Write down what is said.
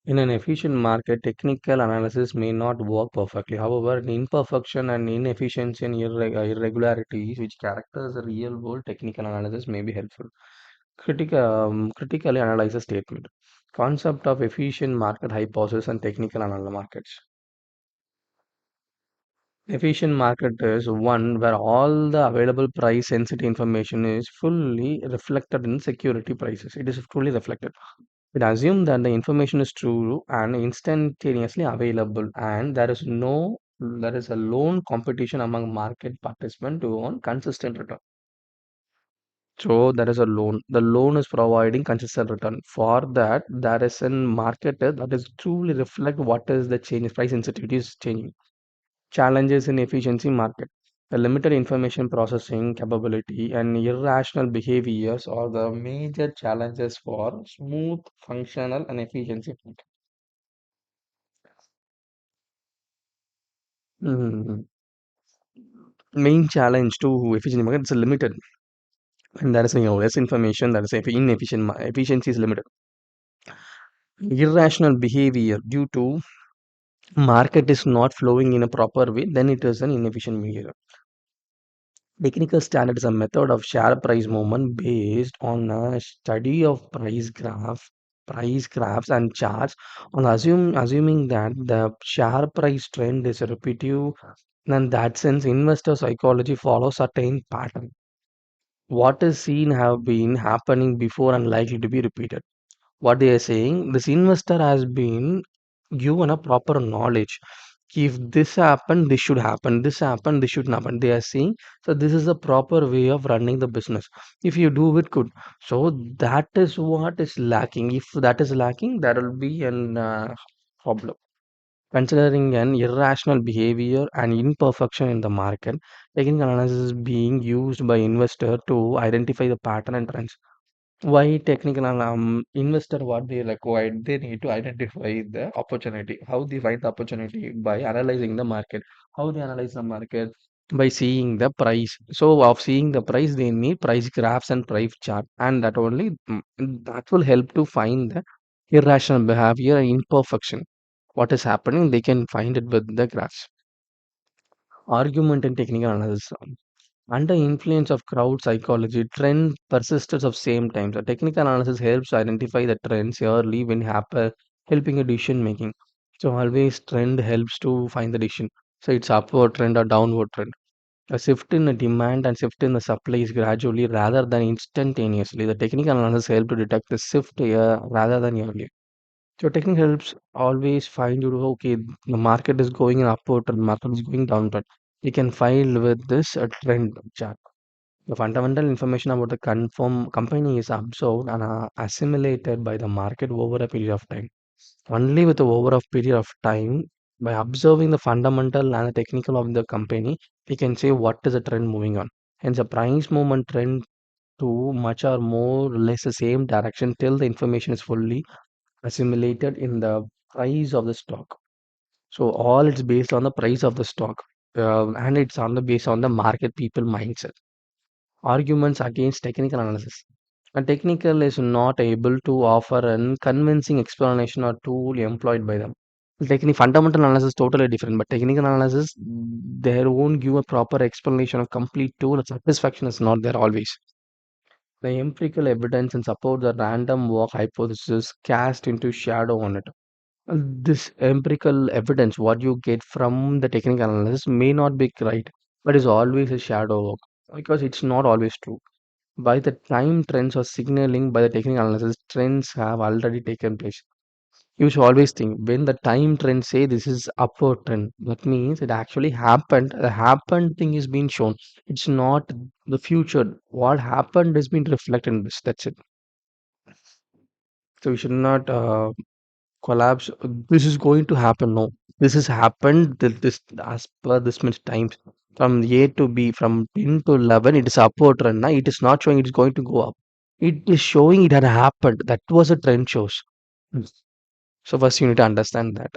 In an efficient market, technical analysis may not work perfectly. However, the imperfection and inefficiency and irregularities which characterize the real world technical analysis may be helpful. Critically analyze a statement. Concept of efficient market hypothesis and technical markets. Efficient market is one where all the available price sensitive information is fully reflected in security prices. It is fully reflected. It assumes that the information is true and instantaneously available, and there is a lone competition among market participants to earn consistent return. So there is a loan. The loan is providing consistent return. For that, there is a market that is truly reflect what is the change. Price sensitivity is changing. Challenges in efficiency market. The limited information processing capability and irrational behaviors are the major challenges for smooth, functional, and efficiency. Mm. Main challenge to efficient market is limited, and there is less information. That is inefficient. Efficiency is limited. Irrational behavior due to market is not flowing in a proper way, then it is an inefficient behavior. Technical standard is a method of share price movement based on a study of price graphs and charts on assuming that the share price trend is repetitive. In that sense, investor psychology follows certain pattern. What is seen have been happening before and likely to be repeated. What they are saying, this investor has been given a proper knowledge. If this happened, this should happen. This happened, this should happen. They are saying, so this is the proper way of running the business. If you do it good, so that is what is lacking. If that is lacking, there will be an problem. Considering an irrational behavior and imperfection in the market, technical analysis is being used by investor to identify the pattern and trends. Why technical investor, what they require, they need to identify the opportunity. How they find the opportunity? By analyzing the market. How they analyze the market? By seeing the price. So of seeing the price, they need price graphs and price chart, and that only that will help to find the irrational behavior and imperfection. What is happening, they can find it with the graphs. Argument and technical analysis. Under influence of crowd psychology, trend persists of same time. So technical analysis helps identify the trends early when happen, helping a decision making. So always trend helps to find the decision. So it's upward trend or downward trend. A shift in the demand and shift in the supply is gradually rather than instantaneously. The technical analysis help to detect the shift rather than earlier. So technique helps always find you okay, the market is going in upward trend, market is going downward. You can find with this trend chart. The fundamental information about the confirm company is absorbed and assimilated by the market over a period of time. Only with the over a period of time, by observing the fundamental and the technical of the company, we can say what is the trend moving on. Hence, the price movement trend to much or more or less the same direction till the information is fully assimilated in the price of the stock. So all it's based on the price of the stock, and it's on the based on the market people mindset. Arguments against technical analysis. A technical is not able to offer a convincing explanation or tool employed by them. Fundamental analysis is totally different, but technical analysis, they won't give a proper explanation of complete tool. Satisfaction is not there always. The empirical evidence and support the random walk hypothesis cast into shadow on it. This empirical evidence, what you get from the technical analysis, may not be right, but is always a shadow work because it's not always true. By the time trends are signaling by the technical analysis, trends have already taken place. You should always think when the time trend say this is upward trend, that means it actually happened. The happened thing is being shown. It's not the future. What happened has been reflected in this. That's it. So we should not collapse. This is going to happen. No, this has happened. This as per this much times from A to B, from 10 to 11, it is upward trend. Now it is not showing it is going to go up. It is showing it had happened. That was a trend shows. Mm. So first you need to understand that.